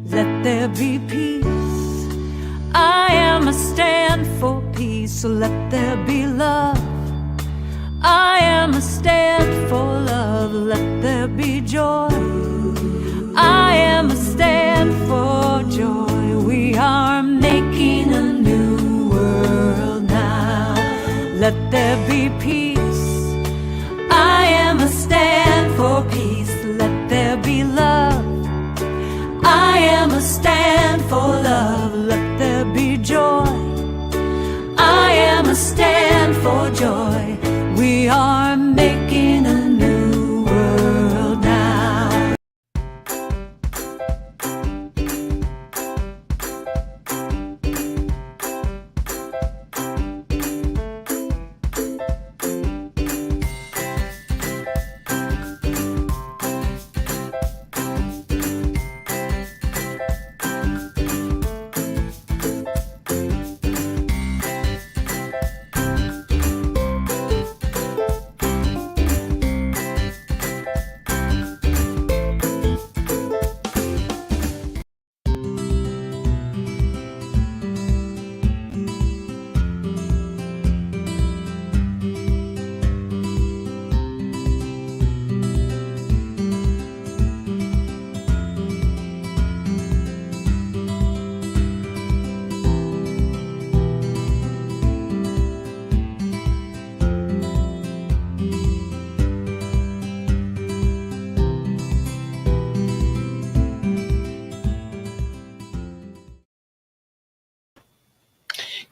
let there be peace. I am a stand for peace, so let there be love. I am a stand for love, let there be joy. I am a stand for joy. We are making a new world now. Let there be peace. I am a stand for peace. Let there be love. I am a stand for love. Let there be joy. I am a stand for joy. We are making a new world now.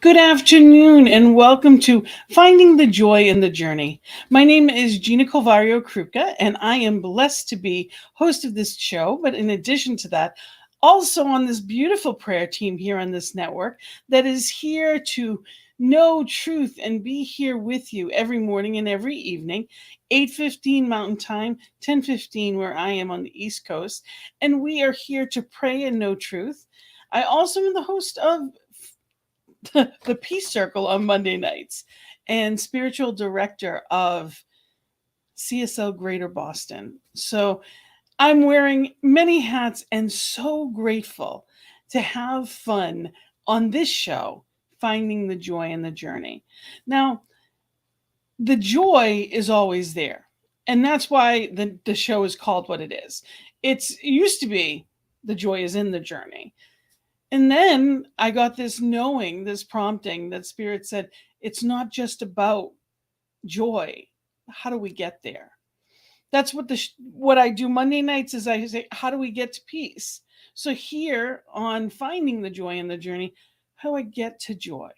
Good afternoon and welcome to Finding the Joy in the Journey. My name is Gina Krupka and I am blessed to be host of this show. But in addition to that, also on this beautiful prayer team here on this network that is here to know truth and be here with you every morning and every evening, 8:15 Mountain Time, 10:15 where I am on the East Coast. And we are here to pray and know truth. I also am the host of the Peace Circle on Monday nights and spiritual director of CSL Greater Boston. So I'm wearing many hats and so grateful to have fun on this show, Finding the Joy in the Journey. Now, the joy is always there. And that's why the show is called what it is. It used to be The Joy is in the Journey. And then I got this knowing, this prompting that Spirit said, it's not just about joy. How do we get there? That's what I do Monday nights is I say, how do we get to peace? So here on Finding the Joy in the Journey, how do I get to joy?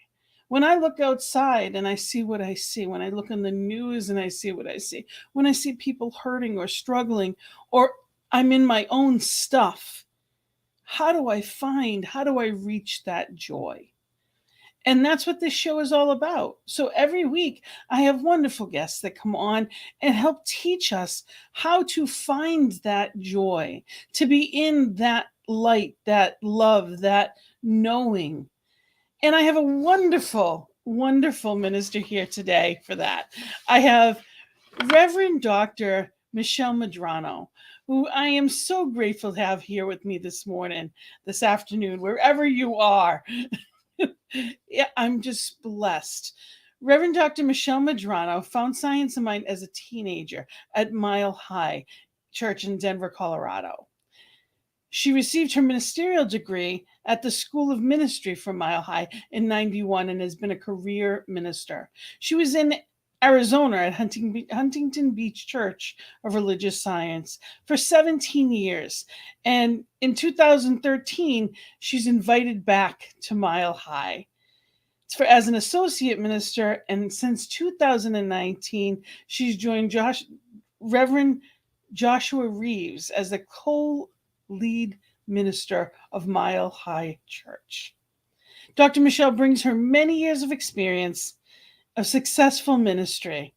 When I look outside and I see what I see, when I look on the news and I see what I see, when I see people hurting or struggling, or I'm in my own stuff, how do I reach that joy? And that's what this show is all about. So every week I have wonderful guests that come on and help teach us how to find that joy, to be in that light, that love, that knowing. And I have a wonderful, wonderful minister here today for that. I have Rev Dr Michelle Medrano, who I am so grateful to have here with me this afternoon, wherever you are. Yeah, I'm just blessed. Rev Dr Michelle Medrano found science and mind as a teenager at Mile High Church in Denver, Colorado. She received her ministerial degree at the School of Ministry from Mile High in '91 and has been a career minister. She was in Arizona at Huntington Beach Church of Religious Science for 17 years. And in 2013, she's invited back to Mile High as an associate minister. And since 2019, she's joined Reverend Joshua Reeves as the co-lead minister of Mile High Church. Dr. Michelle brings her many years of experience of successful ministry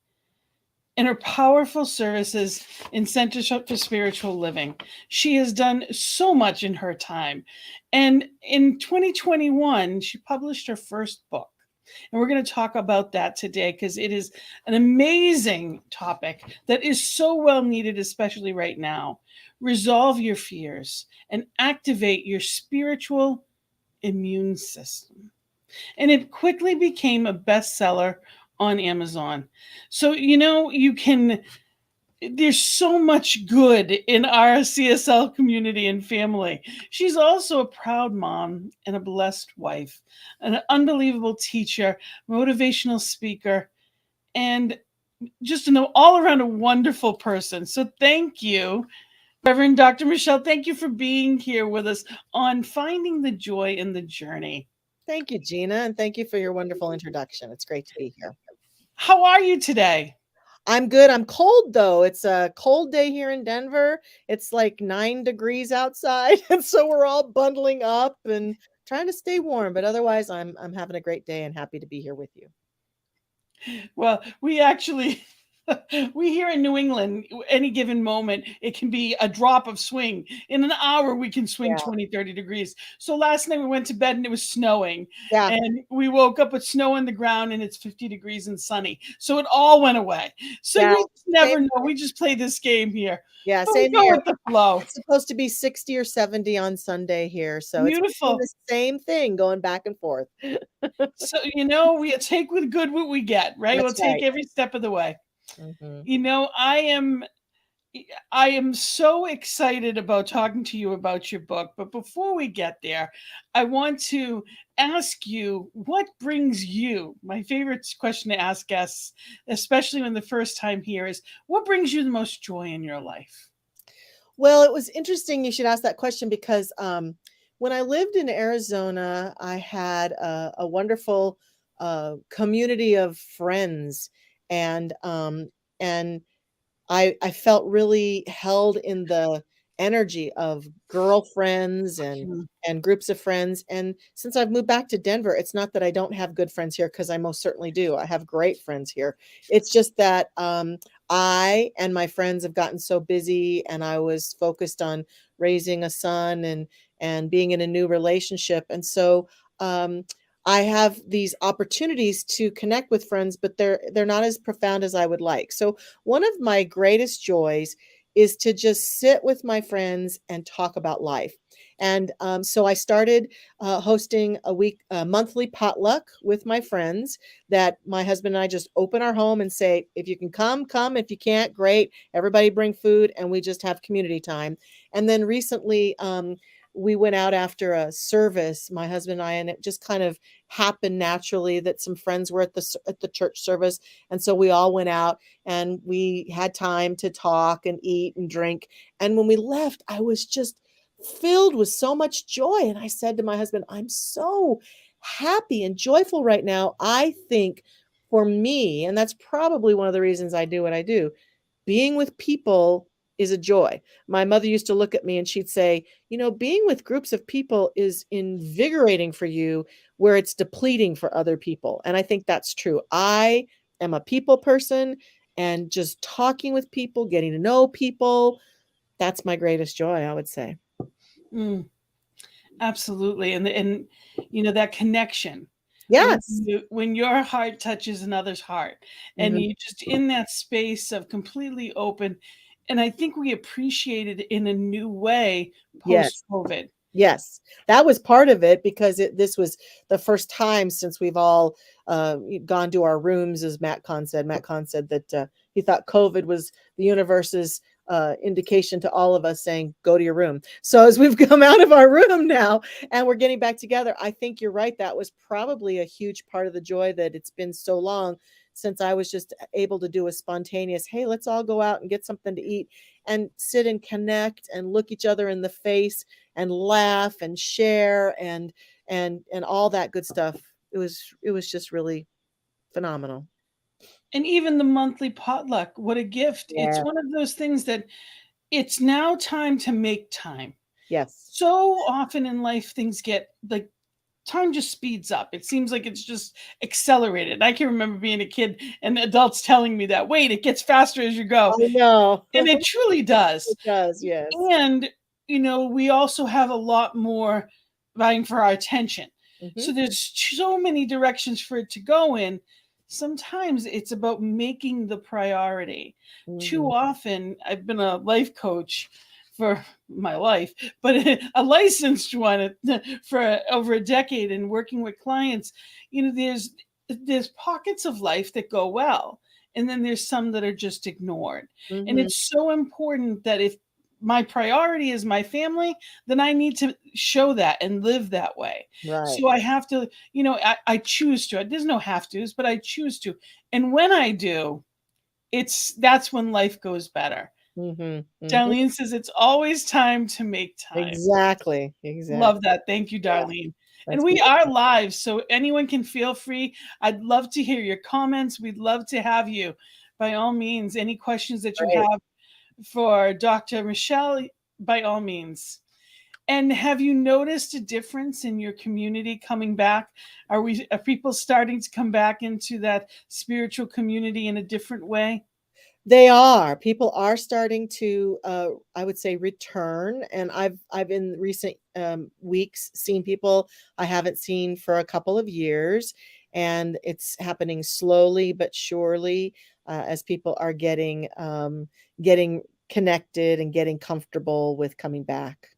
and her powerful services in Centers for Spiritual Living. She has done so much in her time. And in 2021, she published her first book. And we're going to talk about that today because it is an amazing topic that is so well needed, especially right now. Resolve your fears and activate your spiritual immune system. And it quickly became a bestseller on Amazon. So, you can there's so much good in our CSL community and family. She's also a proud mom and a blessed wife, an unbelievable teacher, motivational speaker, and just an all around a wonderful person. So thank you, Reverend Dr. Michelle. Thank you for being here with us on Finding the Joy in the Journey. Thank you, Gina, and thank you for your wonderful introduction. It's great to be here. How are you today? I'm good. I'm cold though. It's a cold day here in Denver. It's like 9 degrees outside, and so we're all bundling up and trying to stay warm. But otherwise, I'm having a great day and happy to be here with you. Well, we actually we here in New England, any given moment, it can be a drop of swing. In an hour, we can swing Yeah. 20, 30 degrees. So last night we went to bed and it was snowing. Yeah. And we woke up with snow on the ground and it's 50 degrees and sunny. So it all went away. So Yeah, we just never same know. We just play this game here. Yeah, But we same go here. with the flow. It's supposed to be 60 or 70 on Sunday here, so it's Beautiful. the same thing going back and forth. So, we take with good what we get, right? That's We'll take right. every step of the way. Mhm. I am so excited about talking to you about your book. But before we get there, I want to ask you what brings you, my favorite question to ask guests, especially when the first time here, is what brings you the most joy in your life? Well, it was interesting you should ask that question because when I lived in Arizona, I had a wonderful community of friends, and and I felt really held in the energy of girlfriends Mm. and groups of friends. And since I've moved back to Denver, it's not that I don't have good friends here because I most certainly do. I have great friends here. It's just that I and my friends have gotten so busy, and I was focused on raising a son and being in a new relationship, and so um, I have these opportunities to connect with friends, but they're not as profound as I would like. So one of my greatest joys is to just sit with my friends and talk about life. And so I started hosting a monthly potluck with my friends that my husband and I just open our home and say, if you can come, come. If you can't, great. Everybody bring food and we just have community time. And then recently, we went out after a service, my husband and I, and it just kind of happened naturally that some friends were at the church service, and so we all went out and we had time to talk and eat and drink. And when we left, I was just filled with so much joy, and I said to my husband, I'm so happy and joyful right now. I think for me, and that's probably one of the reasons I do what I do, being with people is a joy. My mother used to look at me and she'd say, being with groups of people is invigorating for you where it's depleting for other people. And I think that's true. I am a people person, and just talking with people, getting to know people, that's my greatest joy, I would say. Mm, absolutely. And that connection. Yes. When your heart touches another's heart and Mhm. you just in that space of completely open, and I think we appreciate it in a new way Yes. post-COVID. Yes, that was part of it because this was the first time since we've all gone to our rooms, as Matt Kahn said. Matt Kahn said that he thought COVID was the universe's indication to all of us saying, go to your room. So as we've come out of our room now and we're getting back together, I think you're right. That was probably a huge part of the joy that it's been so long since I was just able to do a spontaneous, hey, let's all go out and get something to eat and sit and connect and look each other in the face and laugh and share and all that good stuff. It was just really phenomenal. And even the monthly potluck, what a gift. It's Yeah. one of those things that it's now time to make time. Yes. So often in life, things get like time just speeds up. It seems like it's just accelerated. I can remember being a kid and adults telling me that, wait, it gets faster as you go. I know. And it truly does. It does. Yes. And, we also have a lot more vying for our attention. Mhm. So there's so many directions for it to go in. Sometimes it's about making the priority. Too Mhm. often, I've been a life coach for my life, but a licensed one for over a decade and working with clients. There's pockets of life that go well, and then there's some that are just ignored. And Mhm. it's so important that if my priority is my family, then I need to show that and live that way. Right. So I have to, I choose to. There's no have tos, but I choose to. And when I do, that's when life goes better. Mhm. Mhm. Darlene says it's always time to make time. Exactly. Exactly. Love that. Thank you, Yeah, Darlene. And that's we are beautiful. live, so anyone can feel free. I'd love to hear your comments. We'd love to have you. By all means, any questions that you Right. have for Dr. Michelle, by all means. And have you noticed a difference in your community coming back? Are people starting to come back into that spiritual community in a different way? They are. People are starting to, I would say, return, and I've in recent weeks seen people I haven't seen for a couple of years, and it's happening slowly but surely as people are getting connected and getting comfortable with coming back.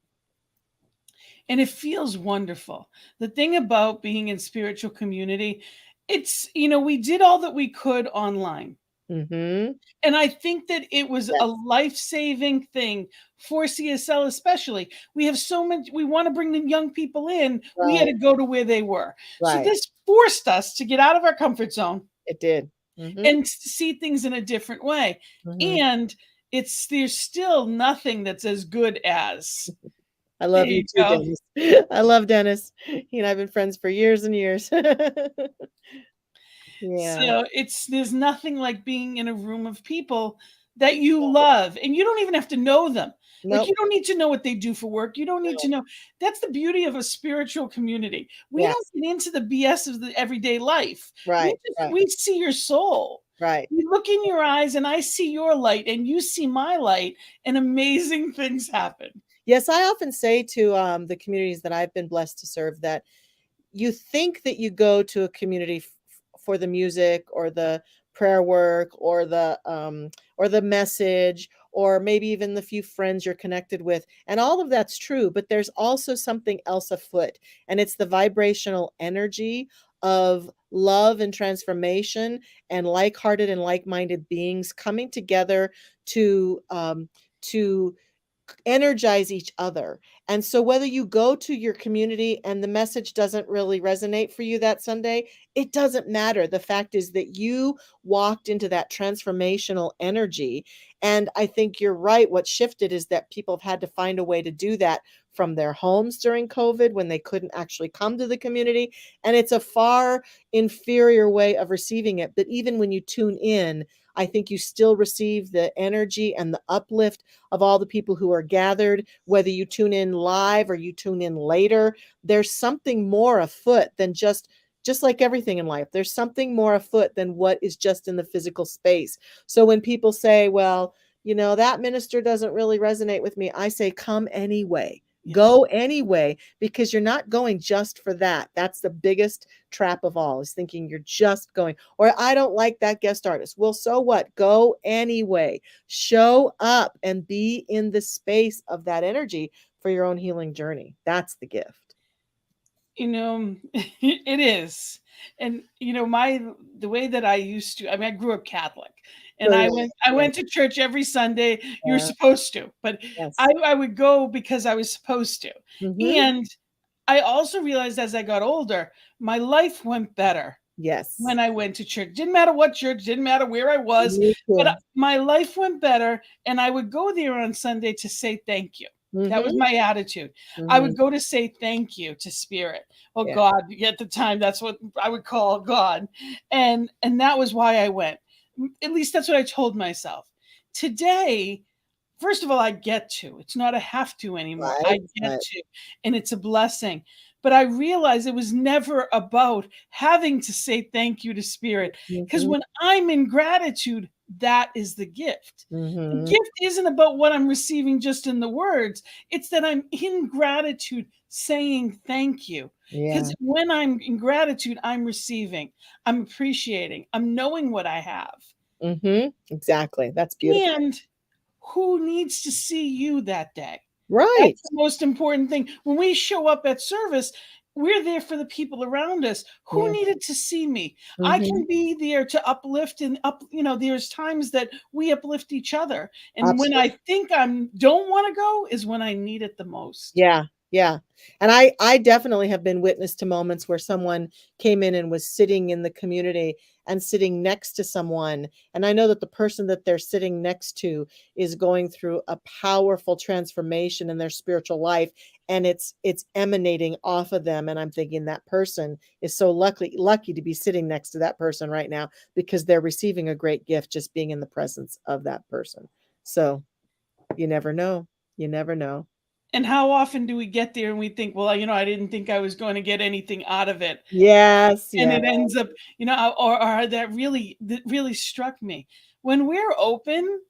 And it feels wonderful. The thing about being in spiritual community, we did all that we could online. Hmm. And I think that it was a Yes. life-saving thing for CSL especially. We have so much we wanna bring the young people in, we had Right. to go to where they were. So Right. this forced us to get out of our comfort zone It did. Hmm. and see things in a different way. Hmm. And there's still nothing that's as good as. I There love you you too, go. Dennis. I love Dennis. He and I have been friends for years and years. Yeah. So there's nothing like being in a room of people that you love, and you don't even have to know them. Like, you Nope. don't need to know what they do for work. You don't need to No. know. That's the beauty of a spiritual community. We don't Yes. get into the BS of the everyday life. Right. Right. We see your soul. Right. We look in your eyes, and I see your light, and you see my light, and amazing things happen. Yes, I often say to the communities that I've been blessed to serve that you think that you go to a community for the music or the prayer work or the message or maybe even the few friends you're connected with, and all of that's true, but there's also something else afoot, and it's the vibrational energy of love and transformation and like-hearted and like-minded beings coming together to energize each other. And so whether you go to your community and the message doesn't really resonate for you that Sunday, it doesn't matter. The fact is that you walked into that transformational energy. And I think you're right. What shifted is that people have had to find a way to do that from their homes during COVID when they couldn't actually come to the community. And it's a far inferior way of receiving it. But even when you tune in, I think you still receive the energy and the uplift of all the people who are gathered, whether you tune in live or you tune in later. There's something more afoot than just like everything in life. There's something more afoot than what is just in the physical space. So when people say, well, that minister doesn't really resonate with me, I say, come anyway. Yes. Go anyway, because you're not going just for that. That's the biggest trap of all, is thinking you're just going, or I don't like that guest artist. Well, so what? Go anyway. Show up and be in the space of that energy for your own healing journey. That's the gift. It is. And the way that I used to, I mean, I grew up Catholic, and So I yeah, yeah, went to church every Sunday. You're yeah, supposed to, but I yes. I would go because I was supposed to. Hmm. And I also realized as I got older, my life went better Yes. when I went to church. Didn't matter what church, didn't matter where I was, Me but too. my life went better, and I would go there on Sunday to say thank you. That was Hmm. my attitude. I Hmm. would go to say thank you to Spirit or Yeah. God. At the time, that's what I would call God, and that was why I went. At least that's what I told myself. Today, first of all, I get to. It's not a have to anymore. I Right. get Right. to, and it's a blessing. But I realized it was never about having to say thank you to spirit. Because Mhm. when I'm in gratitude, that is the gift. The Mhm. gift isn't about what I'm receiving just in the words, it's that I'm in gratitude saying thank you. Yeah. Because when I'm in gratitude, I'm receiving, I'm appreciating, I'm knowing what I have. Mhm. Exactly. That's beautiful. And who needs to see you that day? Right. That's the most important thing. When we show up at service, we're there for the people around us. Who Yeah. needed to see me? I Mhm. can be there to uplift and there's times that we uplift each other. And when I Absolutely. think I'm don't want to go is when I need it the most. Yeah, yeah. And I definitely have been witness to moments where someone came in and was sitting in the community and sitting next to someone, and I know that the person that they're sitting next to is going through a powerful transformation in their spiritual life, and it's emanating off of them, and I'm thinking that person is so lucky to be sitting next to that person right now because they're receiving a great gift just being in the presence of that person. So, you never know. You never know. And how often do we get there and we think, well, I didn't think I was going to get anything out of it. Yes, And yeah, it ends up, or that really struck me. When we're open,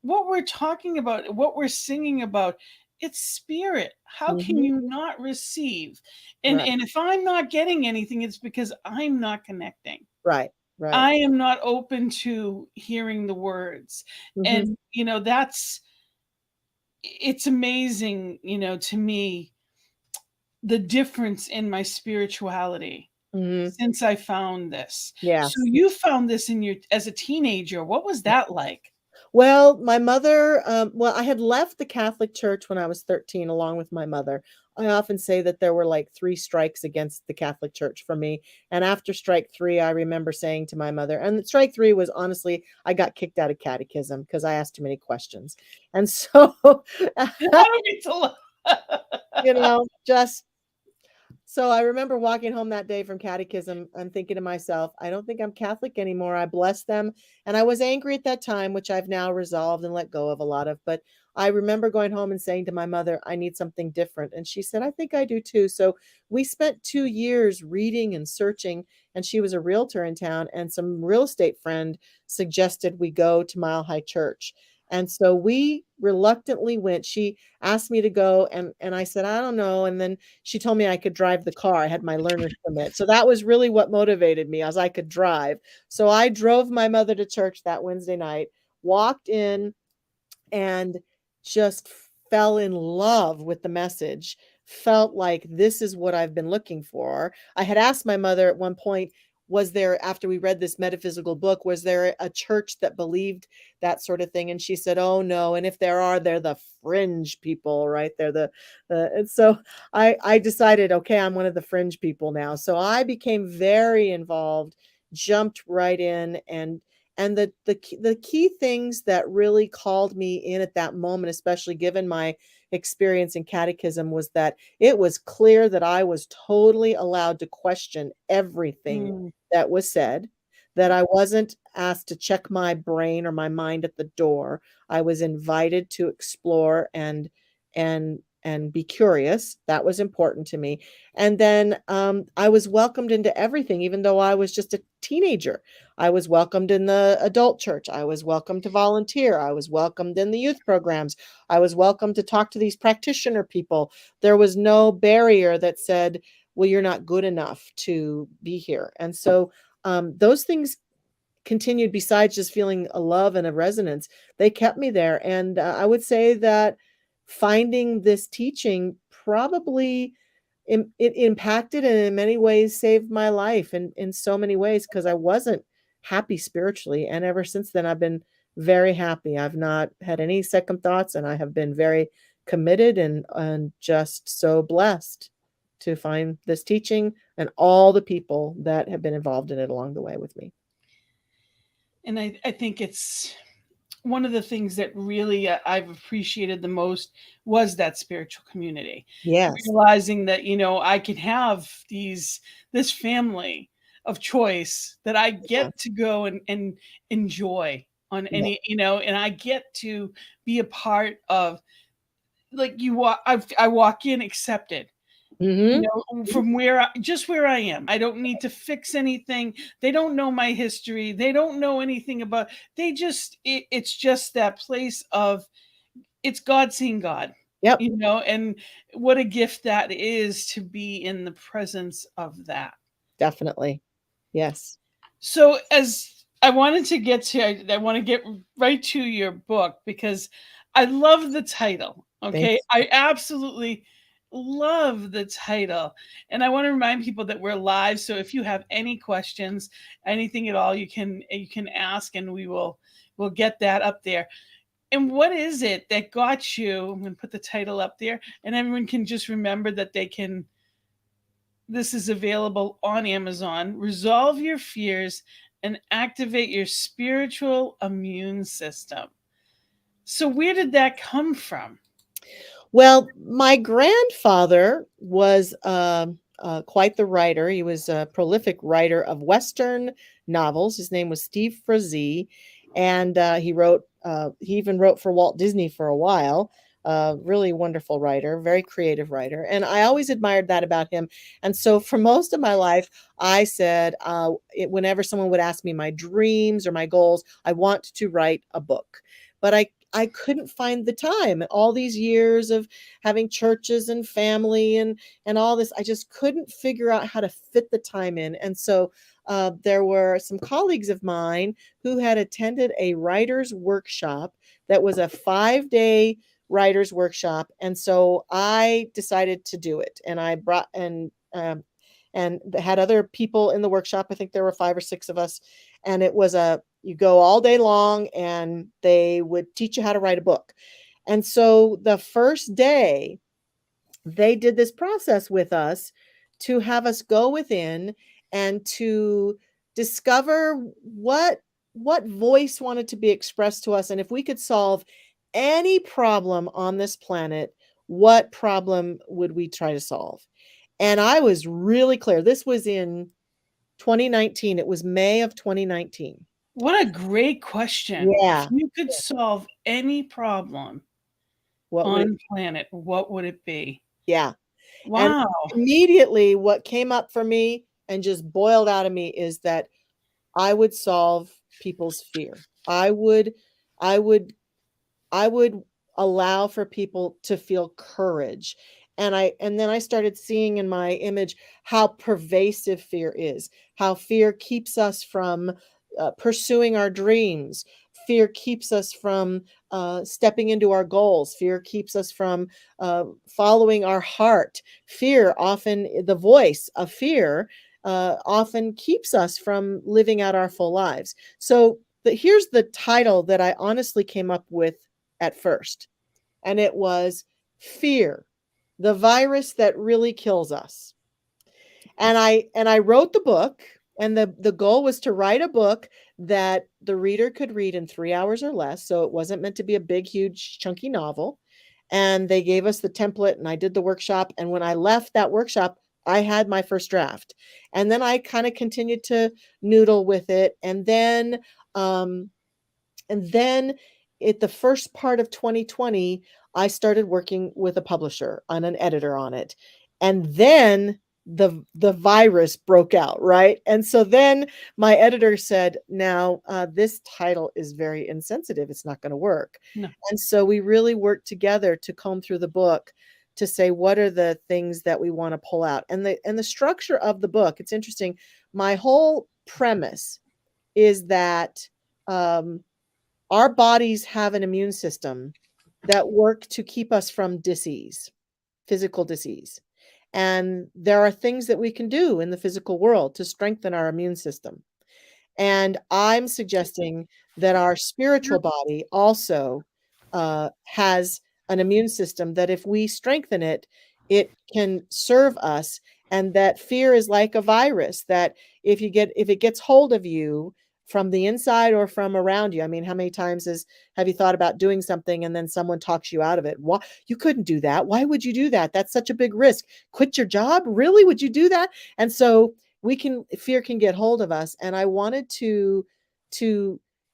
what we're talking about, what we're singing about, it's spirit. How can mhm, you not receive? And right, and if I'm not getting anything, it's because I'm not connecting. right, right, I am not open to hearing the words. mhm, And it's amazing, to me, the difference in my spirituality mhm, since I found this. So yes. you found this in your as a teenager. What was that like? Well, my mother, I had left the Catholic Church when I was 13 along with my mother. I often say that there were like 3 strikes against the Catholic Church for me, and after strike 3, I remember saying to my mother, and strike 3 was honestly, I got kicked out of catechism because I asked too many questions. And so, I don't need to just so I remember walking home that day from catechism and thinking to myself, I don't think I'm Catholic anymore. I bless them. And I was angry at that time, which I've now resolved and let go of a lot of. But I remember going home and saying to my mother, I need something different. And she said, I think I do too. So we spent 2 years reading and searching. And she was a realtor in town. And some real estate friend suggested we go to Mile High Church. And so we reluctantly went. She asked me to go, and I said, I don't know. And then she told me I could drive the car. I had my learner's permit. So that was really what motivated me as I could drive. So I drove my mother to church that Wednesday night, walked in and just fell in love with the message. Felt like this is what I've been looking for. I had asked my mother at one point, was there, after we read this metaphysical book, was there a church that believed that sort of thing? And she said, oh no. And if there are, they're the fringe people, right? They're and so I decided, okay, I'm one of the fringe people now. So I became very involved, jumped right in, and the key things that really called me in at that moment, especially given my experience in catechism, was that it was clear that I was totally allowed to question everything Mm, that was said, that I wasn't asked to check my brain or my mind at the door. I was invited to explore and be curious. That was important to me. And then I was welcomed into everything, even though I was just a teenager. I was welcomed in the adult church. I was welcomed to volunteer. I was welcomed in the youth programs. I was welcome to talk to these practitioner people. There was no barrier that said, well, you're not good enough to be here. And so those things continued besides just feeling a love and a resonance. They kept me there. And I would say that finding this teaching probably it impacted and in many ways saved my life in so many ways because I wasn't happy spiritually. And ever since then, I've been very happy. I've not had any second thoughts, and I have been very committed and just so blessed to find this teaching and all the people that have been involved in it along the way with me. and I think it's one of the things that really I've appreciated the most was that spiritual community. Yes. Realizing that, I can have this family of choice that I Yeah. get to go and enjoy on Yeah. and I get to be a part of. Like, I walk in accepted, Mm-hmm. From where I am. I don't need to fix anything. They don't know my history. They don't know anything about. It's just that place of it's God seeing God. Yep, And what a gift that is to be in the presence of that. definitely. Yes. So as I wanted to get to, I want to get right to your book because I love the title. Okay. Thanks. I absolutely love the title. And I want to remind people that we're live. So if you have any questions, anything at all, you can ask and we'll get that up there. And what is it that got you? I'm going to put the title up there and everyone can just remember that this is available on Amazon. Resolve your fears and activate your spiritual immune system. So, where did that come from? Well, my grandfather was quite the writer. He was a prolific writer of Western novels. His name was Steve Frazee, and he even wrote for Walt Disney for a while. Really wonderful writer, very creative writer, and I always admired that about him. And so, for most of my life, I said, whenever someone would ask me my dreams or my goals, I want to write a book. But I couldn't find the time. All these years of having churches and family and all this, I just couldn't figure out how to fit the time in. And so there were some colleagues of mine who had attended a writer's workshop that was a 5-day writer's workshop. And so I decided to do it. And I brought and had other people in the workshop. I think there were 5 or 6 of us. And it was you go all day long and they would teach you how to write a book. And so the first day, they did this process with us to have us go within and to discover what voice wanted to be expressed to us, and if we could solve any problem on this planet, what problem would we try to solve? And I was really clear. This was in 2019. It was May of 2019. What a great question. If Yeah. you could solve any problem What would it? on planet, what would it be? Yeah. And Wow. immediately what came up for me and just boiled out of me is that I would solve people's fear. I would I would allow for people to feel courage. And then I started seeing in my image how pervasive fear is, how fear keeps us from pursuing our dreams. Fear keeps us from stepping into our goals. Fear keeps us from following our heart. Fear, often the voice of fear, often keeps us from living out our full lives. So here's the title that I honestly came up with at first, and it was Fear, the virus that really kills us. And I wrote the book, and the goal was to write a book that the reader could read in 3 hours or less. So it wasn't meant to be a big, huge, chunky novel. And they gave us the template, and I did the workshop. And when I left that workshop, I had my first draft. And then I kind of continued to noodle with it. And then at the first part of 2020, I started working with a publisher on an editor on it. And then the virus broke out, right? And so then my editor said, now this title is very insensitive. It's not going to work. No. And so we really worked together to comb through the book to say what are the things that we want to pull out. And the structure of the book, it's interesting. My whole premise is that our bodies have an immune system that work to keep us from disease, physical disease. And there are things that we can do in the physical world to strengthen our immune system. And I'm suggesting that our spiritual body also has an immune system that if we strengthen it, it can serve us. And that fear is like a virus that if it gets hold of you from the inside or from around you. I mean, how many times have you thought about doing something and then someone talks you out of it? Why you couldn't do that? Why would you do that? That's such a big risk. Quit your job? Really? Would you do that? And so fear can get hold of us. And I wanted to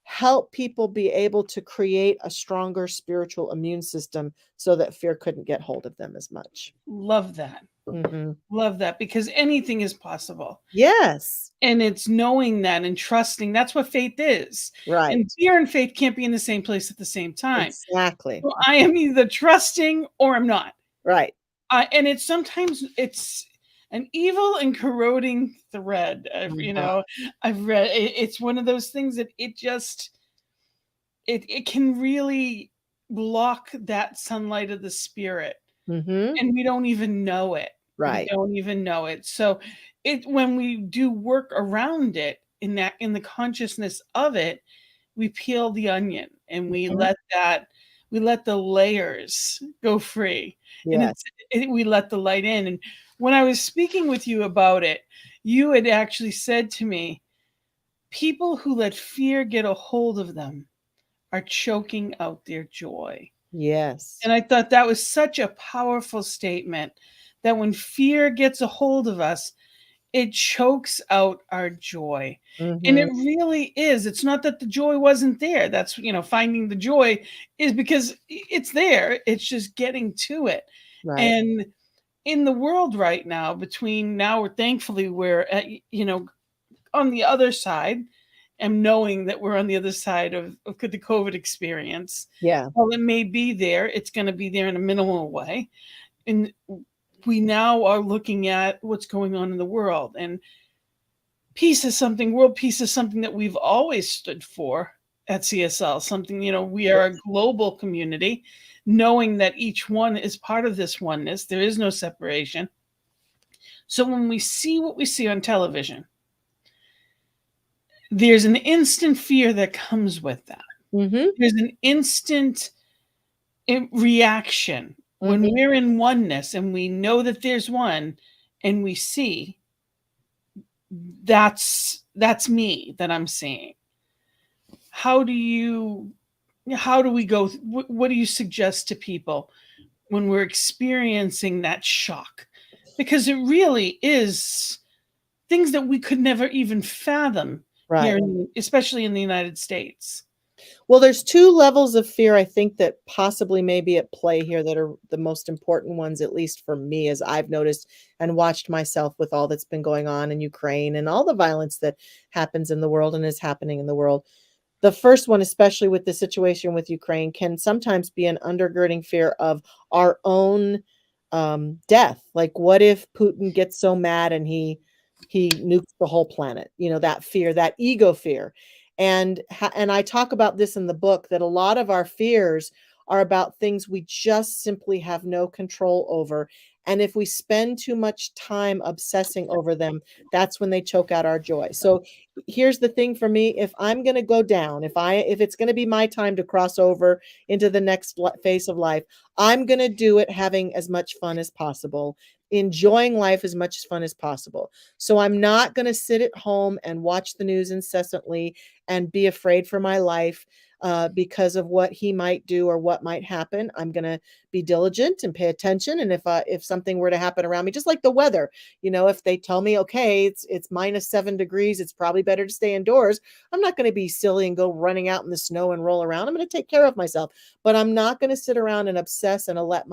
help people be able to create a stronger spiritual immune system so that fear couldn't get hold of them as much. Love that. Mhm. Love that, because anything is possible. Yes. And it's knowing that and trusting. That's what faith is. Right. And fear and faith can't be in the same place at the same time. Exactly. So I am either trusting or I'm not. Right. And it's sometimes it's an evil and corroding thread. Uh-huh. I've read it's one of those things that it can really block that sunlight of the spirit, Mhm. and we don't even know it. We Right. don't even know it. So it when we do work around it in the consciousness of it, we peel the onion and Mhm. we let the layers go free, and Yes. we let the light in. And when I was speaking with you about it, you had actually said to me, people who let fear get a hold of them are choking out their joy. Yes. And I thought that was such a powerful statement, that when fear gets a hold of us, it chokes out our joy. And it Mhm. really is. It's not that the joy wasn't there. That's, finding the joy is because it's there. It's just getting to it. Right. And in the world right now, between now, thankfully, we're at, on the other side, and knowing that we're on the other side of the COVID experience. Yeah. While it may be there, it's going to be there in a minimal way. And we now are looking at what's going on in the world. And world peace is something that we've always stood for at CSL. Something, we are a global community, knowing that each one is part of this oneness. There is no separation. So when we see what we see on television, there's an instant fear that comes with that. Mhm. There's an instant reaction when Mhm. we're in oneness and we know that there's one, and we see that's me that I'm seeing. How do you how do we go what do you suggest to people when we're experiencing that shock? Because it really is things that we could never even fathom here, Right. especially in the United States. Well, there's 2 levels of fear I think that possibly may be at play here that are the most important ones, at least for me, as I've noticed and watched myself with all that's been going on in Ukraine and all the violence that happens in the world and is happening in the world. The first one, especially with the situation with Ukraine, can sometimes be an undergirding fear of our own, death. Like, what if Putin gets so mad and he nukes the whole planet? That fear, that ego fear. And I talk about this in the book, that a lot of our fears are about things we just simply have no control over, and if we spend too much time obsessing over them, that's when they choke out our joy. So here's the thing for me: if I'm going to go down, if it's going to be my time to cross over into the next phase of life, I'm going to do it having as much fun as possible, enjoying life as much as fun as possible. So I'm not going to sit at home and watch the news incessantly and be afraid for my life because of what he might do or what might happen. I'm going to be diligent and pay attention. And if something were to happen around me, just like the weather, if they tell me, okay, it's -7 degrees, it's probably better to stay indoors, I'm not going to be silly and go running out in the snow and roll around. I'm going to take care of myself, but I'm not going to sit around and obsess and let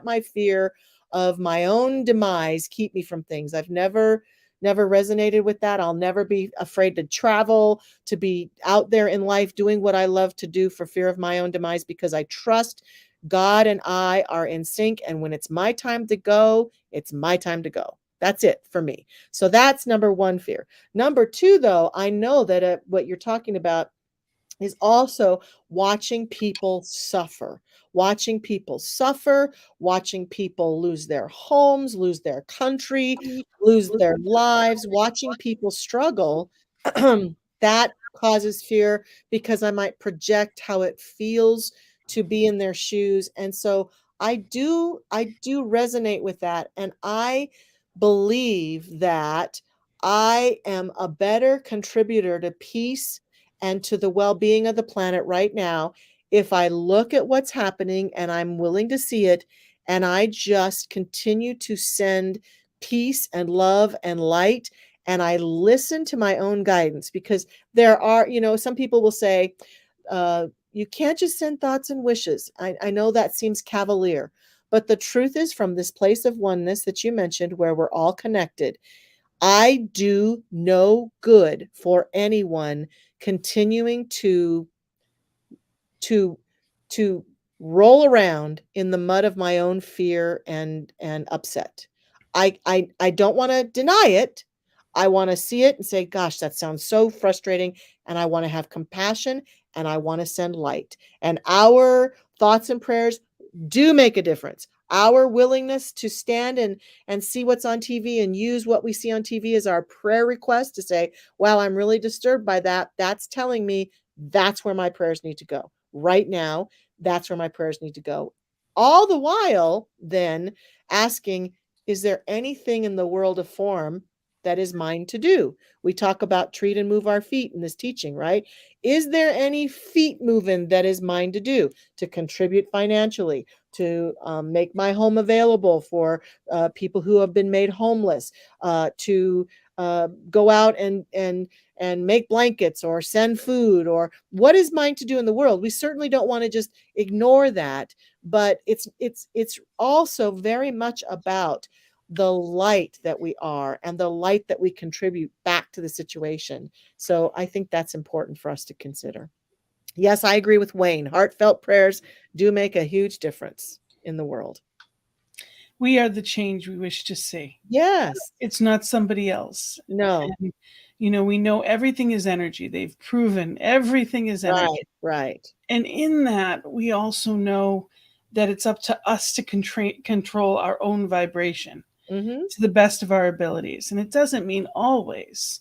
my fear of my own demise keep me from things. I've never resonated with that. I'll never be afraid to travel, to be out there in life doing what I love to do for fear of my own demise, because I trust God and I are in sync. And when it's my time to go, it's my time to go. That's it for me. So that's number one fear. Number two, though, I know that what you're talking about is also watching people suffer, watching people lose their homes, lose their country, lose their lives, watching people struggle. That causes fear because I might project how it feels to be in their shoes. And so I do resonate with that. And I believe that I am a better contributor to peace and to the well-being of the planet right now if I look at what's happening and I'm willing to see it, and I just continue to send peace and love and light, and I listen to my own guidance. Because there are, some people will say, you can't just send thoughts and wishes. I know that seems cavalier, But the truth is, from this place of oneness that you mentioned, where we're all connected, I do no good for anyone continuing to to roll around in the mud of my own fear and upset. I don't want to deny it. I want to see it and say, gosh, that sounds so frustrating. And I want to have compassion and I want to send light. And our thoughts and prayers do make a difference. Our willingness to stand and see what's on TV and use what we see on TV as our prayer request to say, wow, I'm really disturbed by that. That's telling me that's where my prayers need to go. Right now, that's where my prayers need to go. All the while, then asking, is there anything in the world of form that is mine to do? We talk about treat and move our feet in this teaching, right? Is there any feet moving that is mine to do, to contribute financially, to make my home available for people who have been made homeless, to go out and make blankets or send food, or what is mine to do in the world? We certainly don't want to just ignore that, but it's also very much about the light that we are and the light that we contribute back to the situation. So I think that's important for us to consider. Yes, I agree with Wayne. Heartfelt prayers do make a huge difference in the world. We are the change we wish to see. Yes. It's not somebody else. No. And, we know everything is energy. They've proven everything is energy. Right. Right. And in that, we also know that it's up to us to control our own vibration Mm-hmm. to the best of our abilities. And it doesn't mean always.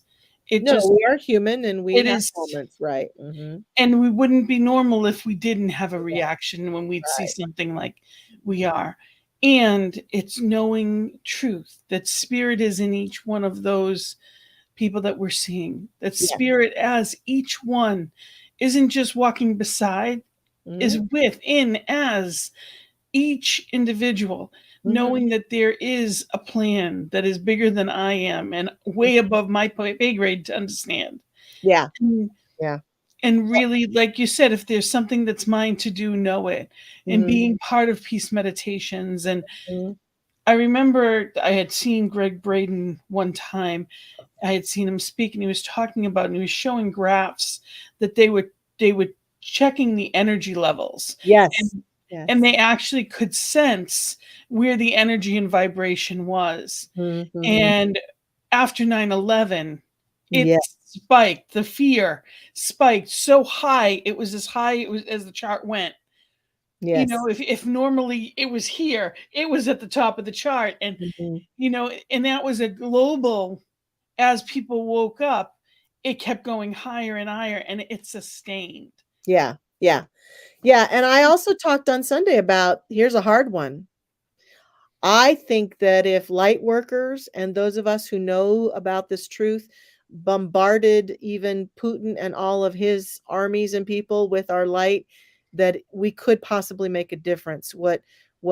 It No, just we are human and we it have is, moments, right? Mm-hmm. and we wouldn't be normal if we didn't have a Yeah, reaction when we'd see right. something like we are. And it's knowing truth, that spirit is in each one of those people that we're seeing, that Yeah. spirit as each one isn't just walking beside, is Mm-hmm. within as each individual, Mm-hmm. knowing that there is a plan that is bigger than I am and way above my pay grade to understand. Yeah. And, Yeah. and really, like you said, if there's something that's mine to do, know it. And Mm-hmm. being part of peace meditations. And Mm-hmm. I remember I had seen Greg Braden one time. I had seen him speak, and he was talking about, and he was showing graphs that they were checking the energy levels, Yes. and Yes. and they actually could sense where the energy and vibration was. Mm-hmm. And after 9/11, it Yeah. spiked. The fear spiked so high. It was as high as the chart went. Yes. If normally it was here, it was at the top of the chart. And Mm-hmm. and that was a global. As people woke up, it kept going higher and higher, and it sustained. Yeah. Yeah. Yeah. And I also talked on Sunday about, here's a hard one. I think that if light workers and those of us who know about this truth bombarded even Putin and all of his armies and people with our light, that we could possibly make a difference. What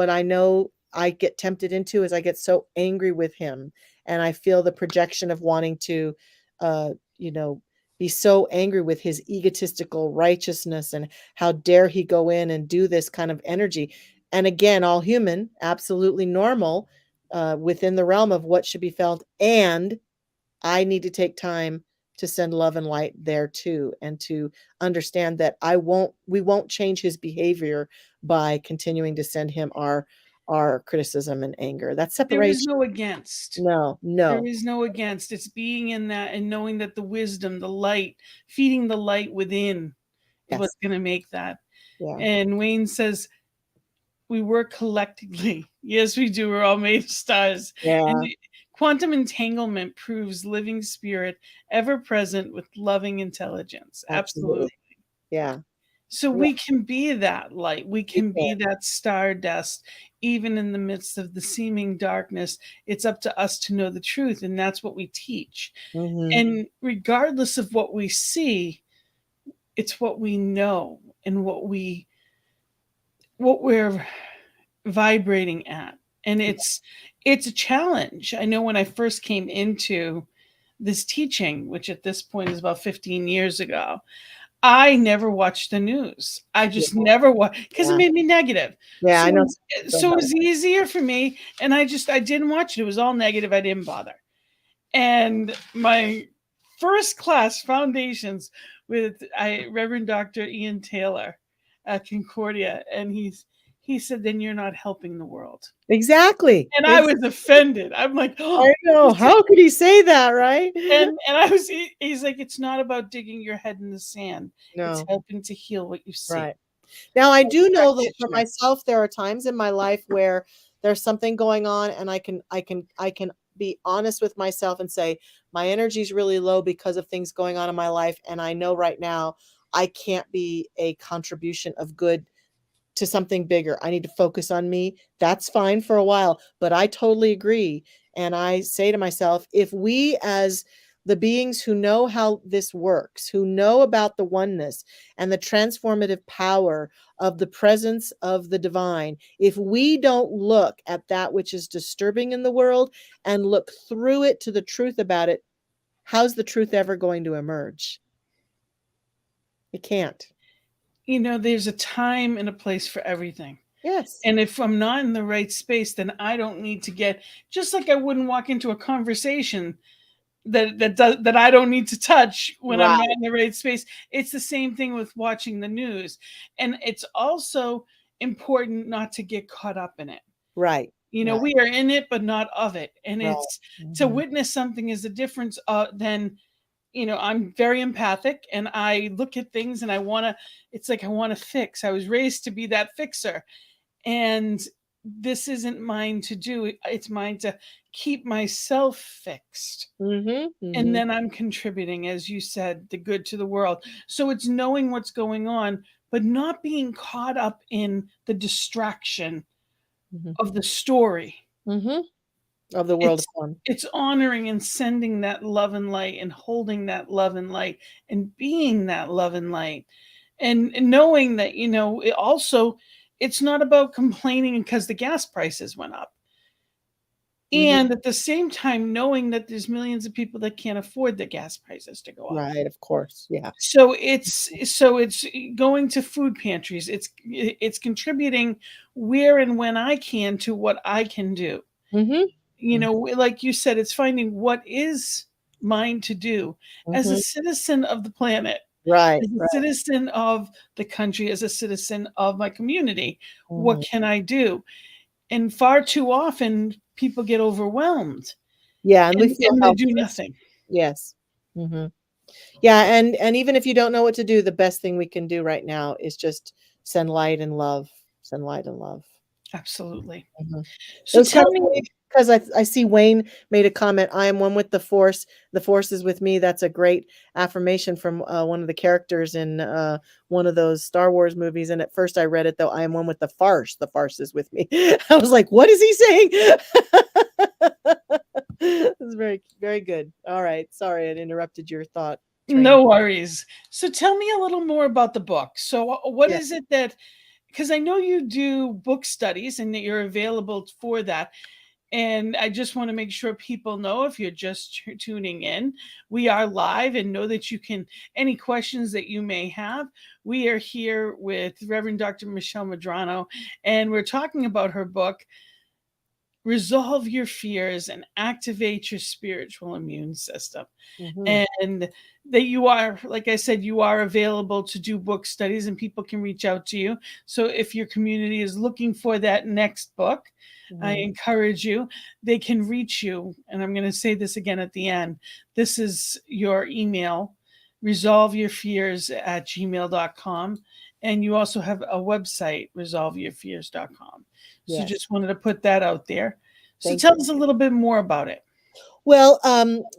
I know I get tempted into is I get so angry with him, and I feel the projection of wanting to uh you know be so angry with his egotistical righteousness, and how dare he go in and do this kind of energy. And again, all human, absolutely normal, within the realm of what should be felt. And I need to take time to send love and light there too, and to understand that we won't change his behavior by continuing to send him our criticism and anger. That's There is separation. no against. No, There no. is no against. It's being in that and knowing that the wisdom, the light, feeding the light within is Yes. what's going to make that. Yeah. And Wayne says, we work collectively. Yes, we do. We're all made of stars. Yeah. And quantum entanglement proves living spirit ever present with loving intelligence. Absolutely. Absolutely. Yeah. So Yeah. we can be that light. We We can be can. that stardust, even in the midst of the seeming darkness. It's up to us to know the truth, and that's what we teach. Mm-hmm. And regardless of what we see, it's what we know and what we're vibrating at. And it's a challenge. I know when I first came into this teaching, which at this point is about 15 years ago, I never watched the news. I just Yeah. never watched because it Yeah. made me negative. Yeah, I know. So it was easier for me, and I didn't watch it. It was all negative. I didn't bother. And my first class, foundations, with Reverend Dr. Ian Taylor at Concordia, and he said, "Then you're not helping the world." Exactly. And I was offended. I'm like, "Oh, I know. How could he say that, right? and he's like, it's not about digging your head in the sand. It's No. helping to heal what you see. Right. Now, I As a do know that for practitioner. myself, there are times in my life where there's something going on, and I can be honest with myself and say, my energy is really low because of things going on in my life. And I know right now I can't be a contribution of good to something bigger. I need to focus on me. That's fine for a while, but I totally agree. And I say to myself, if we as the beings who know how this works, who know about the oneness and the transformative power of the presence of the divine, if we don't look at that which is disturbing in the world and look through it to the truth about it, how's the truth ever going to emerge? It can't. There's a time and a place for everything. Yes. And if I'm not in the right space, then I don't need to get, just like I wouldn't walk into a conversation that I don't need to touch when I'm not Right. in the right space. It's the same thing with watching the news. And it's also important not to get caught up in it. Right. Right. We are in it, but not of it. And Right. it's to Mhm. witness something is a difference than, I'm very empathic and I look at things and it's like I want to fix. I was raised to be that fixer. And this isn't mine to do. It's mine to keep myself fixed. Mhm, And mhm, then I'm contributing, as you said, the good to the world. So it's knowing what's going on, but not being caught up in the distraction mhm, of the story. mhm. Of the world of It's form. it's honoring and sending that love and light and holding that love and light and being that love and light. And knowing that, it's not about complaining because the gas prices went up. Mhm. And at the same time, knowing that there's millions of people that can't afford the gas prices to go up. Right, of course, yeah. So it's going to food pantries. It's contributing where and when I can to what I can do. Mhm, mm, Like you said, it's finding what is mine to do as a mhm. citizen of the planet, Right, as a right, citizen of the country, as a citizen of my community. What mhm. can I do? And far too often people get overwhelmed Yeah, and we and, feel and they do helpless. nothing. Yes. Mhm. Yeah, and even if you don't know what to do, the best thing we can do right now is just send light and love. Send light and love. Absolutely. Mhm. It So was kind tell of me, funny because I see Wayne made a comment, "I am one with the force is with me." That's a great affirmation from, one of the characters in, one of those Star Wars movies, and at first I read it though, "I am one with the farce is with me." I was like, "What is he saying?" It's very, very good. Alright, sorry, I interrupted your thought train. no worries. So tell me a little more about the book. So what Yeah. is it that, because I know you do book studies and that you're available for that. And I just want to make sure people know, if you're just tuning in, we are live, and know that you can, any questions that you may have. We are here with Reverend Dr. Michelle Medrano, and we're talking about her book, Resolve Your Fears and Activate Your Spiritual Immune System. Mhm. And that you are, like I said, you are available to do book studies and people can reach out to you. So if your community is looking for that next book, I Mhm. encourage you, they can reach you. And I'm going to say this again at the end. This is your email, resolveyourfears@gmail.com. And you also have a website, resolveyourfears.com. So Yes. just wanted to put that out there. So Thank tell you. us a little bit more about it. Well,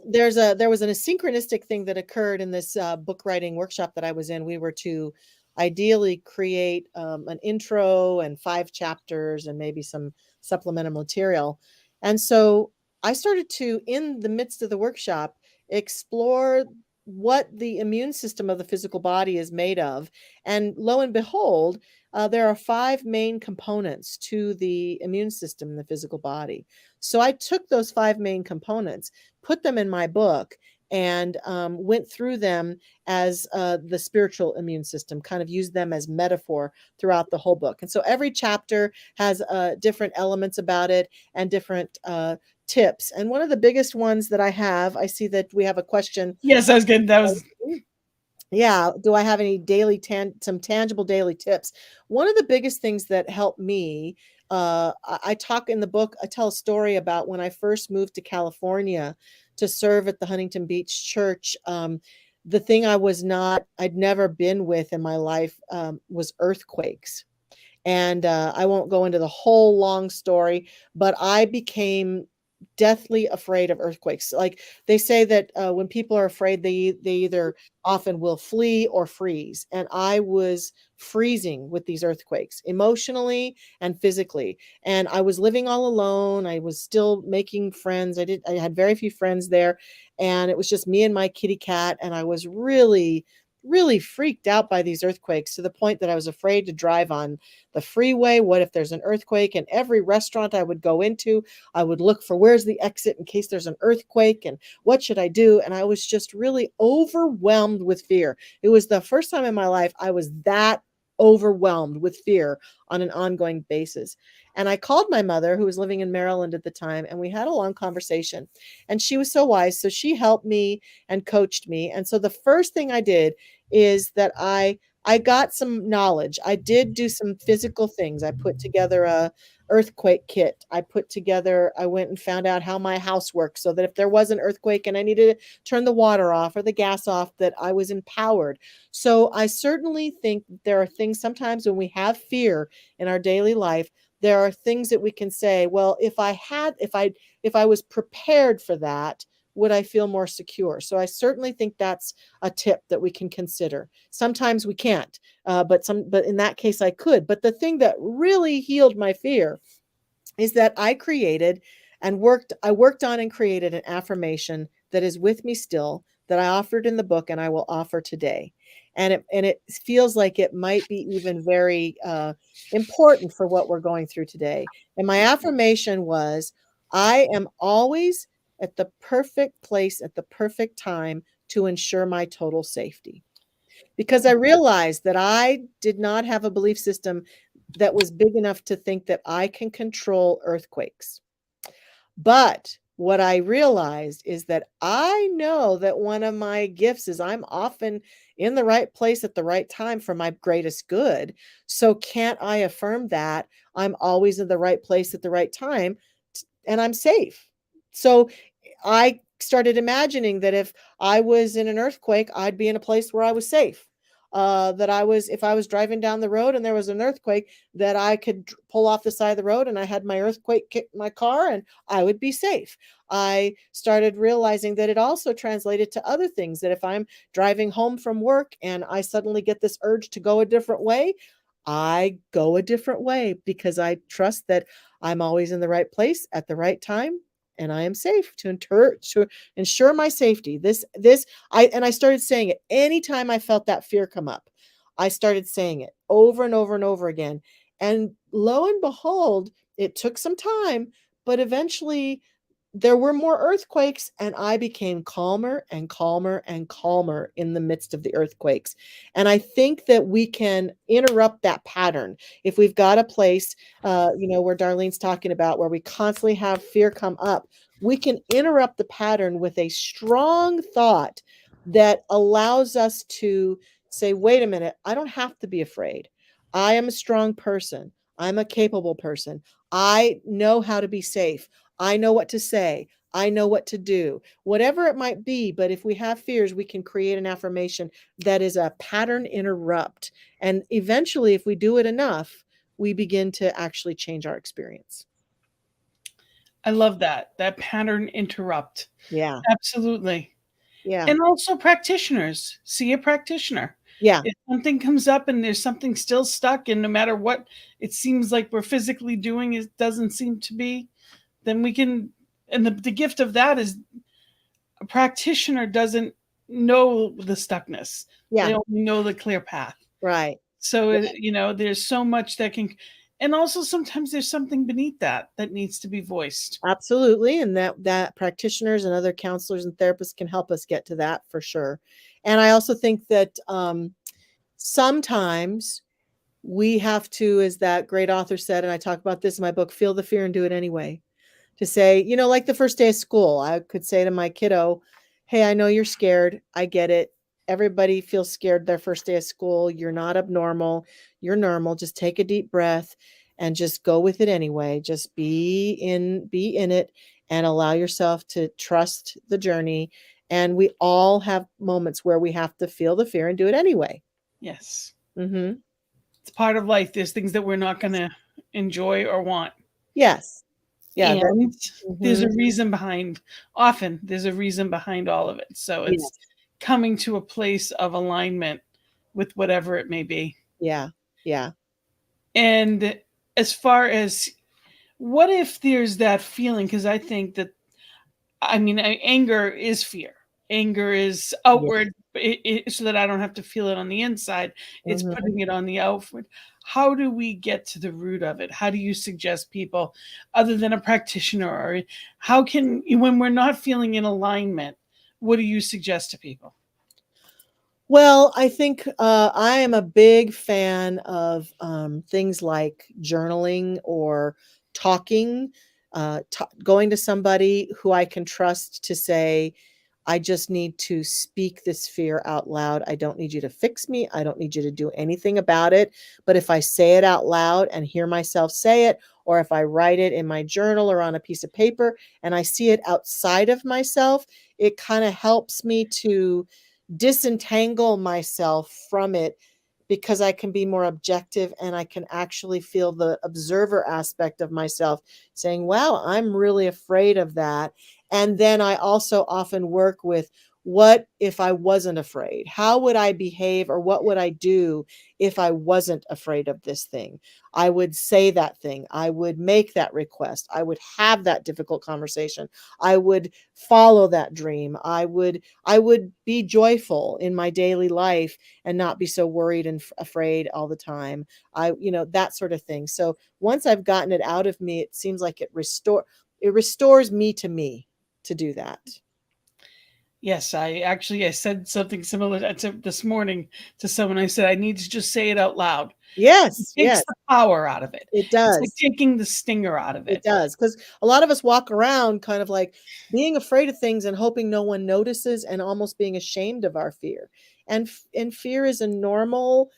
there was an asynchronistic thing that occurred in this book writing workshop that I was in. We were to ideally create an intro and 5 chapters and maybe some supplemental material. And so I started to, in the midst of the workshop, explore what the immune system of the physical body is made of. And lo and behold, there are 5 main components to the immune system in the physical body. So I took those 5 main components, put them in my book, and went through them as the spiritual immune system, kind of used them as metaphor throughout the whole book. And so every chapter has different elements about it and different tips. And one of the biggest ones that I see that we have a question. Yes, I was good. That was Yeah, do I have any some tangible daily tips? One of the biggest things that helped me, I talk in the book, I tell a story about when I first moved to California to serve at the Huntington Beach Church. The thing I'd never been with in my life was earthquakes. And I won't go into the whole long story, but I became deathly afraid of earthquakes. Like they say that when people are afraid, they either often will flee or freeze. And I was freezing with these earthquakes, emotionally and physically. And I was living all alone. I was still making friends. I had very few friends there, and it was just me and my kitty cat. And I was really freaked out by these earthquakes, to the point that I was afraid to drive on the freeway. What if there's an earthquake? And every restaurant I would go into, I would look for where's the exit in case there's an earthquake, and what should I do? And I was just really overwhelmed with fear. It was the first time in my life I was that overwhelmed with fear on an ongoing basis. And I called my mother, who was living in Maryland at the time, and we had a long conversation. And she was so wise. So she helped me and coached me. And so the first thing I did is that I got some knowledge. I did do some physical things. I put together a earthquake kit. I went and found out how my house works, so that if there was an earthquake and I needed to turn the water off or the gas off, that I was empowered. So I certainly think there are things sometimes when we have fear in our daily life, there are things that we can say, well, if I was prepared for that, would I feel more secure? So I certainly think that's a tip that we can consider. Sometimes we can't, but in that case I could. But the thing that really healed my fear is that I worked on and created an affirmation that is with me still, that I offered in the book and I will offer today. And it feels like it might be even very important for what we're going through today. And my affirmation was, I am always at the perfect place at the perfect time to ensure my total safety. Because I realized that I did not have a belief system that was big enough to think that I can control earthquakes. But what I realized is that I know that one of my gifts is I'm often in the right place at the right time for my greatest good. So can't I affirm that I'm always in the right place at the right time and I'm safe? So I started imagining that if I was in an earthquake, I'd be in a place where I was safe. If I was driving down the road and there was an earthquake, that I could pull off the side of the road and I had my earthquake kit in my car and I would be safe. I started realizing that it also translated to other things, that if I'm driving home from work and I suddenly get this urge to go a different way, I go a different way because I trust that I'm always in the right place at the right time and I am safe to ensure my safety. I started saying it anytime I felt that fear come up. I started saying it over and over and over again. And lo and behold, it took some time, but eventually there were more earthquakes and I became calmer and calmer and calmer in the midst of the earthquakes. And I think that we can interrupt that pattern. If we've got a place, where Darlene's talking about, where we constantly have fear come up, we can interrupt the pattern with a strong thought that allows us to say, wait a minute, I don't have to be afraid. I am a strong person. I'm a capable person. I know how to be safe. I know what to say. I know what to do, whatever it might be. But if we have fears, we can create an affirmation that is a pattern interrupt. And eventually, if we do it enough, we begin to actually change our experience. I love that pattern interrupt. Yeah. Absolutely. Yeah. And also practitioners. See a practitioner. Yeah. If something comes up and there's something still stuck, and no matter what it seems like we're physically doing, it doesn't seem to be, then we can, and the gift of that is a practitioner doesn't know the stuckness. Yeah. They only know the clear path. Right. So, Yeah. there's so much that can, And also sometimes there's something beneath that that needs to be voiced. Absolutely. And that practitioners and other counselors and therapists can help us get to that for sure. And I also think that sometimes we have to, as that great author said, and I talk about this in my book, feel the fear and do it anyway. To say, like the first day of school, I could say to my kiddo, hey, I know you're scared. I get it. Everybody feels scared their first day of school. You're not abnormal. You're normal. Just take a deep breath and just go with it anyway. Just be in it and allow yourself to trust the journey. And we all have moments where we have to feel the fear and do it anyway. Yes. Mm-hmm. It's part of life. There's things that we're not going to enjoy or want. Yes. Yeah. And there's Mhm. a reason behind, often there's a reason behind all of it. So it's Yes. coming to a place of alignment with whatever it may be. Yeah. Yeah. And as far as what if there's that feeling, because I think that, anger is fear. Anger is Yeah. outward, so that I don't have to feel it on the inside. It's Mhm. putting it on the outward. How do we get to the root of it? How do you suggest people, other than a practitioner, or how can, when we're not feeling in alignment, what do you suggest to people? Well, I think I am a big fan of things like journaling or talking, going to somebody who I can trust to say, I just need to speak this fear out loud. I don't need you to fix me. I don't need you to do anything about it. But if I say it out loud and hear myself say it, or if I write it in my journal or on a piece of paper and I see it outside of myself, it kind of helps me to disentangle myself from it because I can be more objective and I can actually feel the observer aspect of myself saying, wow, I'm really afraid of that. And then I also often work with, what if I wasn't afraid? How would I behave, or what would I do if I wasn't afraid of this thing? I would say that thing. I would make that request. I would have that difficult conversation. I would follow that dream. I would be joyful in my daily life and not be so worried and afraid all the time. That sort of thing. So once I've gotten it out of me, it seems like it restores me to do that. Yes, I said something similar to this morning to someone. I said I need to just say it out loud. It Yes, takes yes, the power out of it. it It's like does. taking the stinger out of It it. does, because a lot of us walk around kind of like being afraid of things and hoping no one notices and almost being ashamed of our fear. And fear is a normal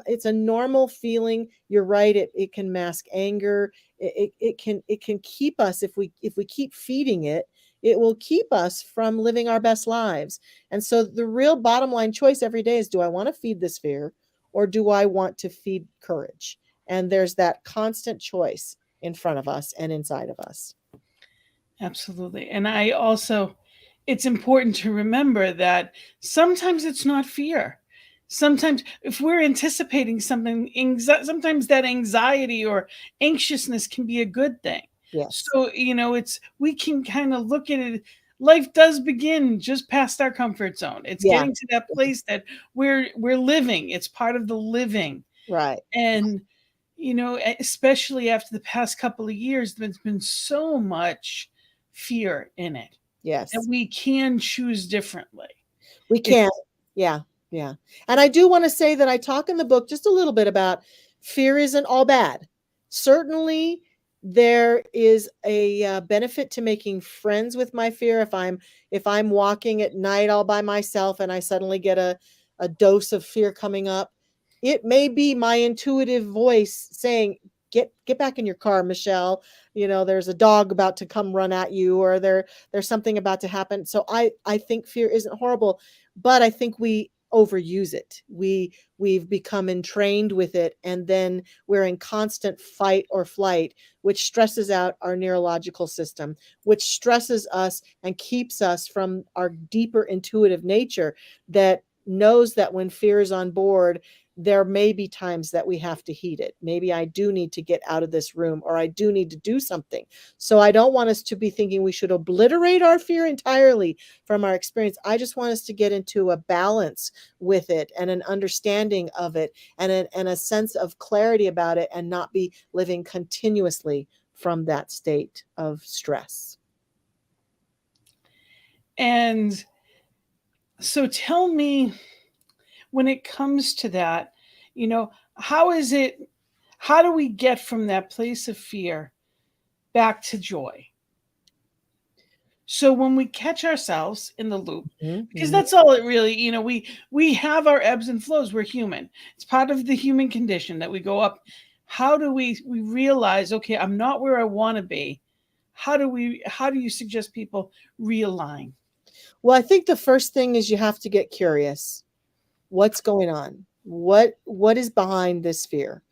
it's a normal feeling. You're right, it can mask anger. It can keep us, if we keep feeding it, it will keep us from living our best lives. And so the real bottom line choice every day is, do I want to feed this fear, or do I want to feed courage? And there's that constant choice in front of us and inside of us. Absolutely. And I also, it's important to remember that sometimes it's not fear. Sometimes, if we're anticipating something, sometimes that anxiety or anxiousness can be a good thing. Yes. So, we can kind of look at it. Life does begin just past our comfort zone. It's Yeah. getting to that place that we're living. It's part of the living. Right. And especially after the past couple of years, there's been so much fear in it that Yes. we can choose differently. We It's can. Yeah. Yeah. And I do want to say that I talk in the book just a little bit about fear isn't all bad. Certainly, there is a benefit to making friends with my fear. If I'm walking at night all by myself and I suddenly get a dose of fear coming up, it may be my intuitive voice saying, get back in your car, Michelle. There's a dog about to come run at you, or there's something about to happen. So I think fear isn't horrible, but I think we overuse it. We've become entrained with it, and then we're in constant fight or flight, which stresses out our neurological system, which stresses us and keeps us from our deeper intuitive nature that knows that when fear is on board, there may be times that we have to heed it. Maybe I do need to get out of this room, or I do need to do something. So I don't want us to be thinking we should obliterate our fear entirely from our experience. I just want us to get into a balance with it and an understanding of it, and a sense of clarity about it, and not be living continuously from that state of stress. And so tell me, when it comes to that, how do we get from that place of fear back to joy? So when we catch ourselves in the loop, because that's all it really, we have our ebbs and flows. We're human. It's part of the human condition that we go up. How do we realize, okay, I'm not where I want to be? How do you suggest people realign? Well, I think the first thing is you have to get curious. What's going on? What is behind this fear?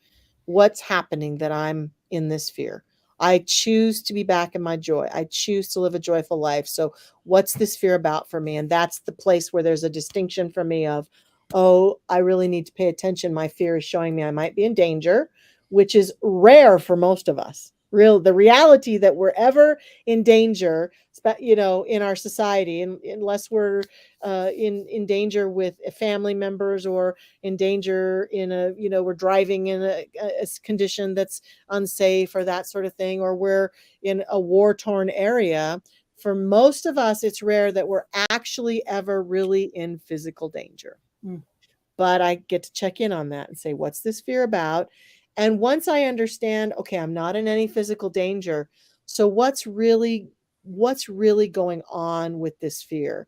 What's happening that I'm in this fear? I choose to be back in my joy. I choose to live a joyful life. So what's this fear about for me? And that's the place where there's a distinction for me of, oh, I really need to pay attention. My fear is showing me I might be in danger, which is rare for most of us. The reality that we're ever in danger, in our society, and unless we're in danger with family members, or in danger in we're driving in a condition that's unsafe, or that sort of thing, or we're in a war-torn area. For most of us, it's rare that we're actually ever really in physical danger. But I get to check in on that and say, what's this fear about? And once I understand, okay, I'm not in any physical danger. So what's really going on with this fear?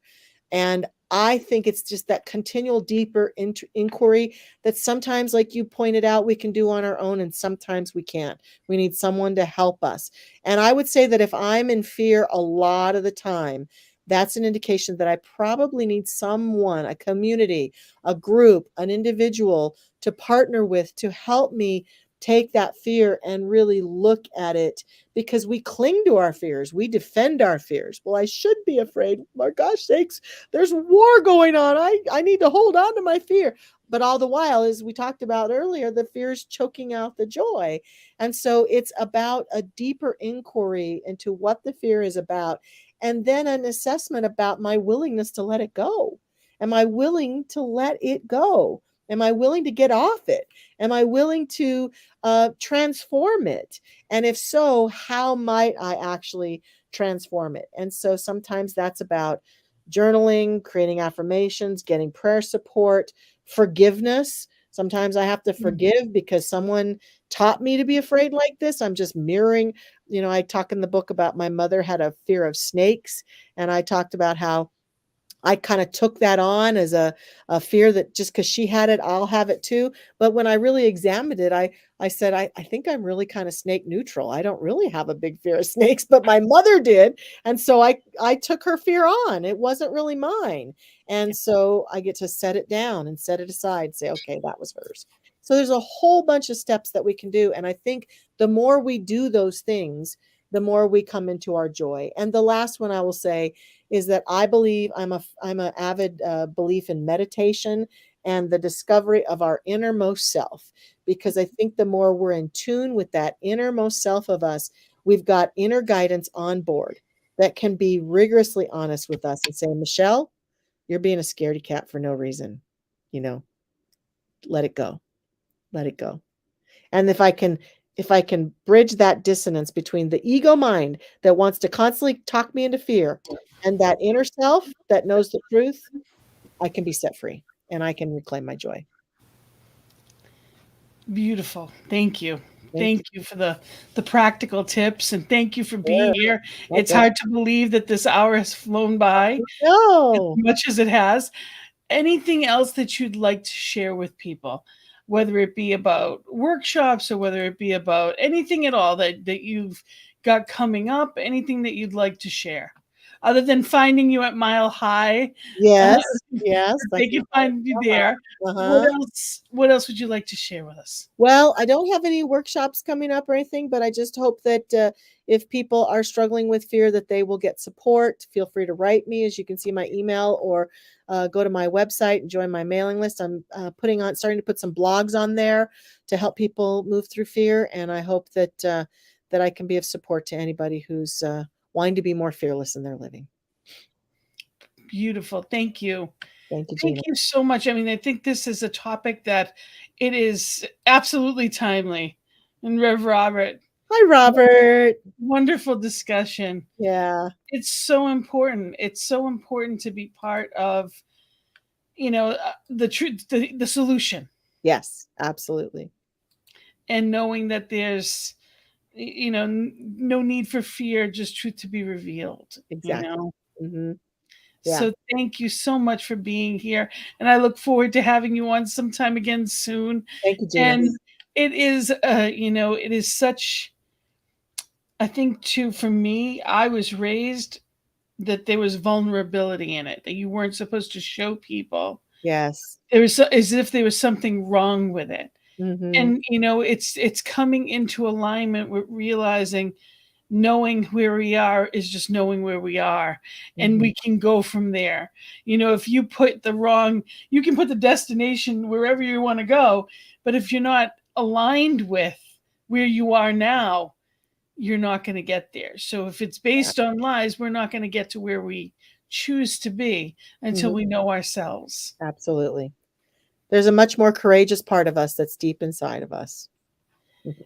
And I think it's just that continual deeper inquiry that sometimes, like you pointed out, we can do on our own, and sometimes we can't. We need someone to help us. And I would say that if I'm in fear a lot of the time, that's an indication that I probably need someone, a community, a group, an individual to partner with, to help me take that fear and really look at it, because we cling to our fears. We defend our fears. Well, I should be afraid. My gosh sakes, there's war going on. I need to hold on to my fear. But all the while, as we talked about earlier, the fear is choking out the joy. And so it's about a deeper inquiry into what the fear is about, and then an assessment about my willingness to let it go. Am I willing to let it go? Am I willing to get off it? Am I willing to transform it? And if so, how might I actually transform it? And so sometimes that's about journaling, creating affirmations, getting prayer support, forgiveness. Sometimes I have to forgive because someone taught me to be afraid like this. I'm just mirroring. I talk in the book about my mother had a fear of snakes, and I talked about how I kind of took that on as a fear that just because she had it, I'll have it too. But when I really examined it, I said, I think I'm really kind of snake neutral. I don't really have a big fear of snakes, but my mother did. And so I took her fear on. It wasn't really mine. And so I get to set it down and set it aside, say, okay, that was hers. So there's a whole bunch of steps that we can do. And I think the more we do those things, the more we come into our joy. And the last one I will say is that I believe I'm an avid belief in meditation and the discovery of our innermost self, because I think the more we're in tune with that innermost self of us, we've got inner guidance on board that can be rigorously honest with us and say, Michelle, you're being a scaredy cat for no reason. Let it go. Let it go. And if I can bridge that dissonance between the ego mind that wants to constantly talk me into fear and that inner self that knows the truth, I can be set free and I can reclaim my joy. Beautiful. Thank you. Thank you for the practical tips, and thank you for being here. Okay. It's hard to believe that this hour has flown by No. as much as it has. Anything else that you'd like to share with people, whether it be about workshops or whether it be about anything at all that you've got coming up, anything that you'd like to share? other than finding you at Mile High, uh, Yes, yes, they thank you. can find you there. Uh-huh. What else would you like to share with us? Well, I don't have any workshops coming up or anything, but I just hope that if people are struggling with fear, that they will get support. Feel free to write me, as you can see my email, or go to my website and join my mailing list. I'm starting to put some blogs on there to help people move through fear, and I hope that that I can be of support to anybody who's wanting to be more fearless in their living. Beautiful. Thank you. Thank you, Thank Gina. you so much. I mean, I think this is a topic that it is absolutely timely. And Rev Robert, Hi, Robert. wonderful discussion. Yeah. It's so important. It's so important to be part of, the truth, the solution, Yes, absolutely. and knowing that there's, no need for fear, just truth to be revealed, Exactly. Hmm. Yeah. So thank you so much for being here. And I look forward to having you on sometime again soon. Thank you, Gina. And it is, it is such, I think too, for me, I was raised that there was vulnerability in it, that you weren't supposed to show people. Yes. There was as if there was something wrong with it. Hmm. And, it's coming into alignment with realizing knowing where we are is just knowing where we are, and Hmm. we can go from there. If you put you can put the destination wherever you want to go, but if you're not aligned with where you are now, you're not going to get there. So if it's based on lies, we're not going to get to where we choose to be until Hmm. we know ourselves. Absolutely. There's a much more courageous part of us that's deep inside of us. Mhm.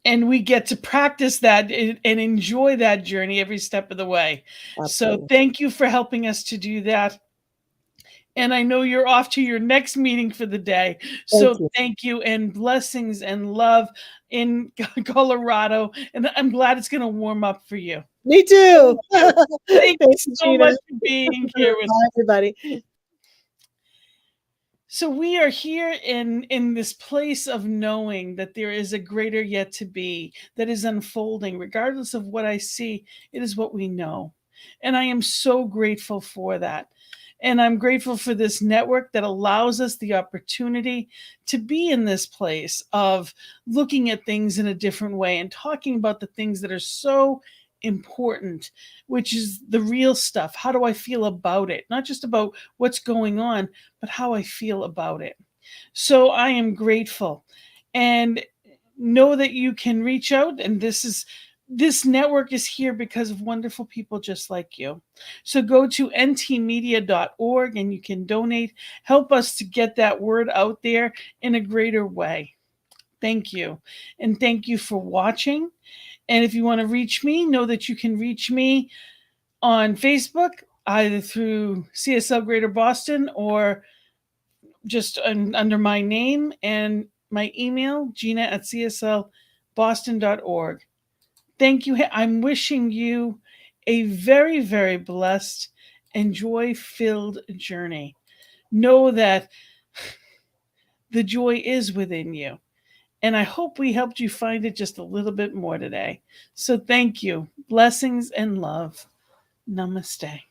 And we get to practice that and enjoy that journey every step of the way. So Absolutely. thank you for helping us to do that. And I know you're off to your next meeting for the day. Thank So you. thank you, and blessings and love in Colorado. And I'm glad it's going to warm up for you. Me too. Thank you Thank you, so Gina. much for being here with Bye, everybody. So we are here in this place of knowing that there is a greater yet to be that is unfolding. Regardless of what I see, it is what we know. And I am so grateful for that. And I'm grateful for this network that allows us the opportunity to be in this place of looking at things in a different way and talking about the things that are so important, which is the real stuff. How do I feel about it? Not just about what's going on, but how I feel about it. So I am grateful, and know that you can reach out, and this network is here because of wonderful people just like you. So go to ntmedia.org and you can donate, help us to get that word out there in a greater way. Thank you. And thank you for watching. And if you want to reach me, know that you can reach me on Facebook, either through CSL Greater Boston or just under my name, and my email, gina@cslboston.org. Thank you. I'm wishing you a very, very blessed and joy filled journey. Know that the joy is within you. And I hope we helped you find it just a little bit more today. So thank you. Blessings and love. Namaste.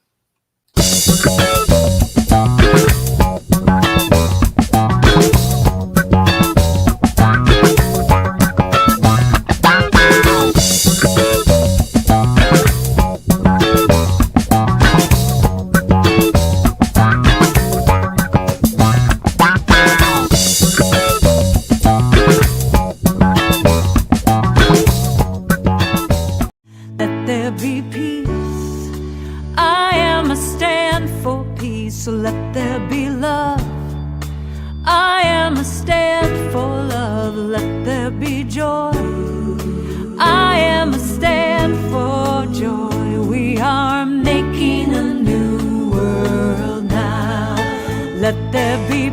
Let there be peace. I am a stand for peace. So let there be love. I am a stand for love. Let there be joy. I am a stand for joy. We are making a new world now. Let there be